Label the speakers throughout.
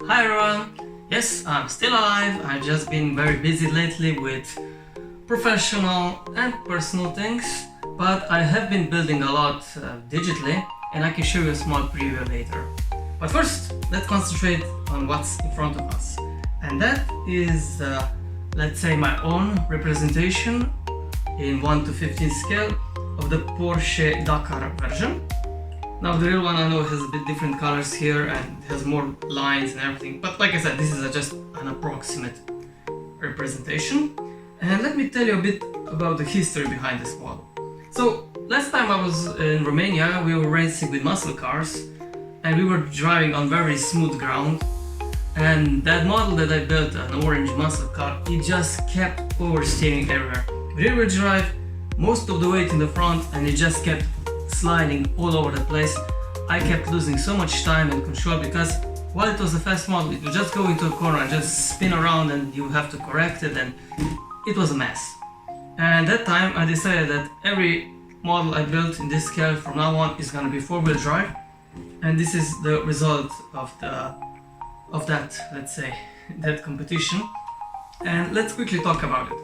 Speaker 1: Hi everyone! Yes, I'm still alive. I've just been very busy lately with professional and personal things, but I have been building a lot digitally, and I can show you a small preview later. But first, let's concentrate on what's in front of us. And that is, let's say, my own representation in 1 to 15 scale of the Porsche Dakar version. Now the real one I know has a bit different colors here and has more lines and everything, but like I said, this is just an approximate representation. And let me tell you a bit about the history behind this model. So last time I was in Romania, we were racing with muscle cars and we were driving on very smooth ground, and that model that I built, an orange muscle car, it just kept oversteering everywhere. Rear-wheel drive, most of the weight in the front, and it just kept sliding all over the place. I kept losing so much time and control because while it was a fast model, it would just go into a corner and just spin around and you have to correct it, and it was a mess. And that time I decided that every model I built in this scale from now on is gonna be four-wheel drive, and this is the result of that, let's say, that competition. And let's quickly talk about it.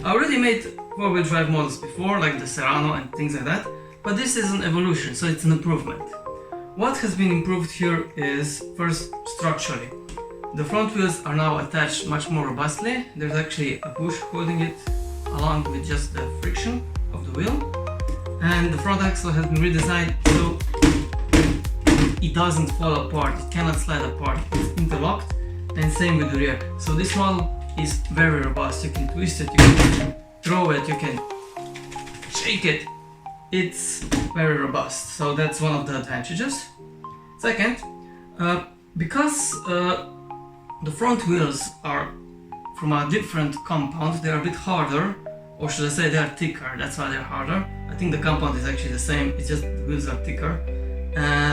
Speaker 1: I already made four-wheel drive models before, like the Serrano and things like that, but this is an evolution, so it's an improvement. What has been improved here is, first, structurally. The front wheels are now attached much more robustly. There's actually a bush holding it along with just the friction of the wheel. And the front axle has been redesigned so it doesn't fall apart, it cannot slide apart, it's interlocked, and same with the rear. So this model is very robust. You can twist it, you can throw it, you can shake it. It's very robust, so that's one of the advantages. Second, because the front wheels are from a different compound, they are a bit harder, or should I say they are thicker, that's why they're harder. I think the compound is actually the same, it's just the wheels are thicker.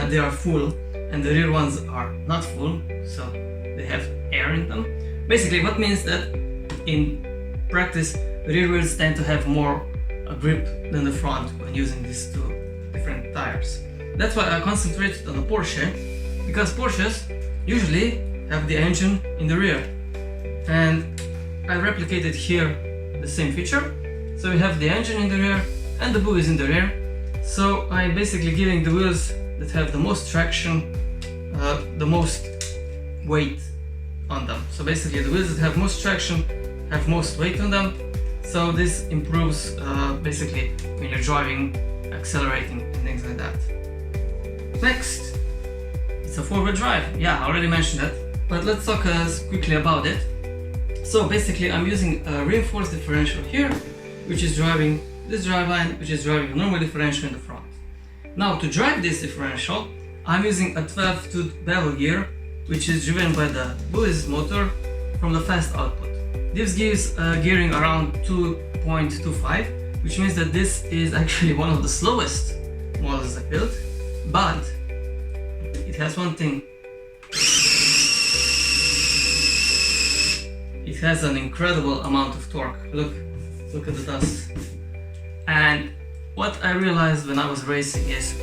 Speaker 1: They are full, and the rear ones are not full, so they have air in them. Basically, what means that in practice, rear wheels tend to have more grip than the front when using these two different tires. That's why I concentrated on the Porsche, because Porsches usually have the engine in the rear, and I replicated here the same feature. So we have the engine in the rear and the buoys in the rear. So I'm basically giving the wheels that have the most traction, the most weight on them. So basically the wheels that have most traction have most weight on them. So this improves basically when you're driving, accelerating and things like that. Next, it's a four-wheel drive. Yeah, I already mentioned that, but let's talk quickly about it. So basically I'm using a reinforced differential here, which is driving this driveline, which is driving a normal differential in the front. Now to drive this differential, I'm using a 12-tooth bevel gear, which is driven by the buoys motor from the fast output. This gives gearing around 2.25, which means that this is actually one of the slowest models I built, but it has one thing. It has an incredible amount of torque. Look at the dust. And what I realized when I was racing is,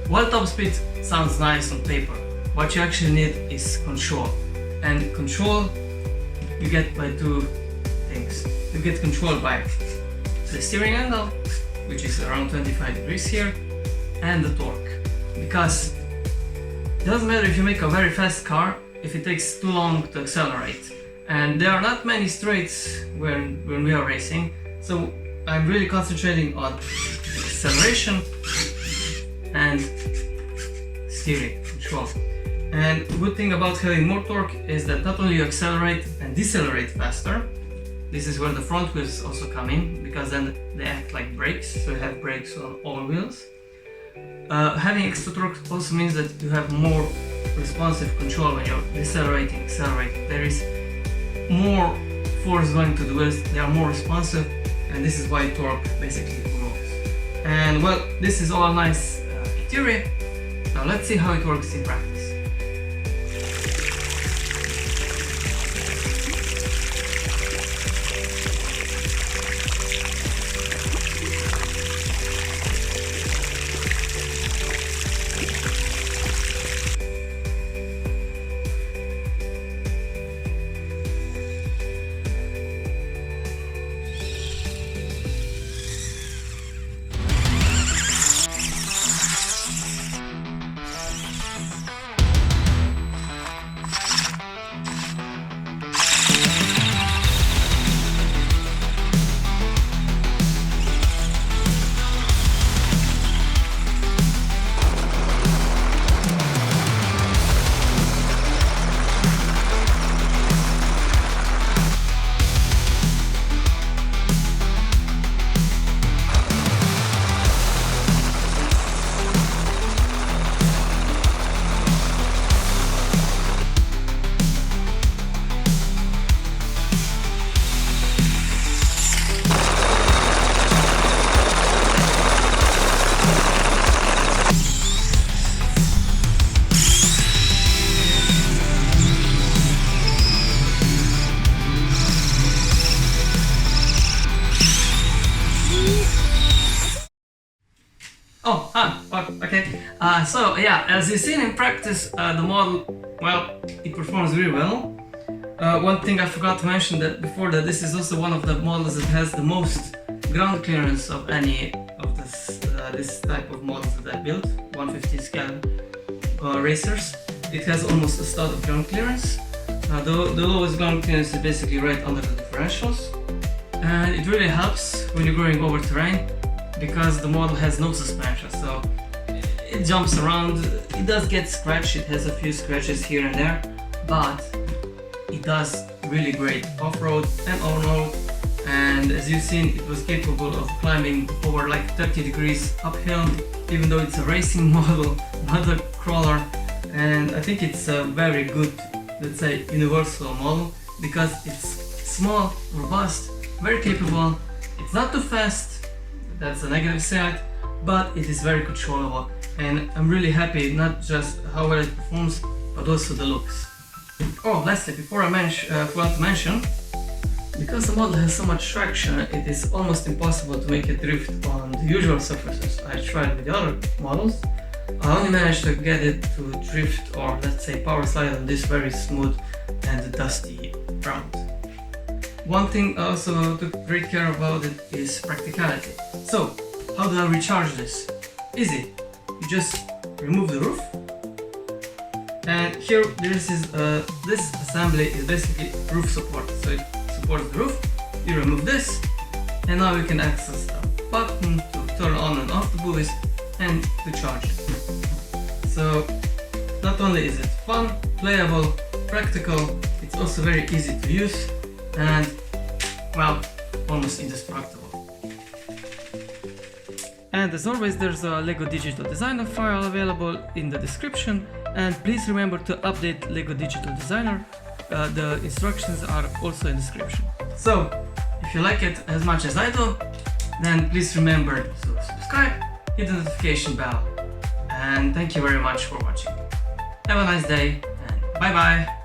Speaker 1: while top speed sounds nice on paper, what you actually need is control. And control you get by two things. You get control by the steering angle, which is around 25 degrees here, and the torque. Because it doesn't matter if you make a very fast car if it takes too long to accelerate. And there are not many straights when we are racing, so I'm really concentrating on acceleration and steering control. And the good thing about having more torque is that not only you accelerate and decelerate faster, this is where the front wheels also come in, because then they act like brakes, so you have brakes on all wheels. Having extra torque also means that you have more responsive control when you're decelerating, accelerating. There is more force going to the wheels, they are more responsive, and this is why torque basically grows. And well, this is all nice in theory. Now let's see how it works in practice. Okay. So yeah, as you've seen in practice, the model, well, it performs really well. One thing I forgot to mention that before, that this is also one of the models that has the most ground clearance of any of this type of models that I built, 150 scale racers. It has almost a stud of ground clearance. The lowest ground clearance is basically right under the differentials, and it really helps when you're going over terrain because the model has no suspension, so it jumps around. It does get scratched, it has a few scratches here and there, but it does really great off-road and on-road. And as you've seen, it was capable of climbing over like 30 degrees uphill, even though it's a racing model, not a crawler. And I think it's a very good, let's say, universal model because it's small, robust, very capable. It's not too fast, that's a negative side, but it is very controllable. And I'm really happy, not just how well it performs, but also the looks. Oh, lastly, before I forgot to mention, because the model has so much traction, it is almost impossible to make it drift on the usual surfaces. I tried with the other models. I only managed to get it to drift, or let's say power slide, on this very smooth and dusty ground. One thing I also took great care about it is practicality. So, how do I recharge this? Easy. You just remove the roof, and here this assembly is basically roof support. So it supports the roof. You remove this, and now you can access the button to turn on and off the buoys and to charge it. So not only is it fun, playable, practical, it's also very easy to use and, well, almost indestructible. And as always, there's a LEGO Digital Designer file available in the description, and please remember to update LEGO Digital Designer. The instructions are also in the description. So if you like it as much as I do, then please remember to subscribe, hit the notification bell, and thank you very much for watching. Have a nice day, and bye bye!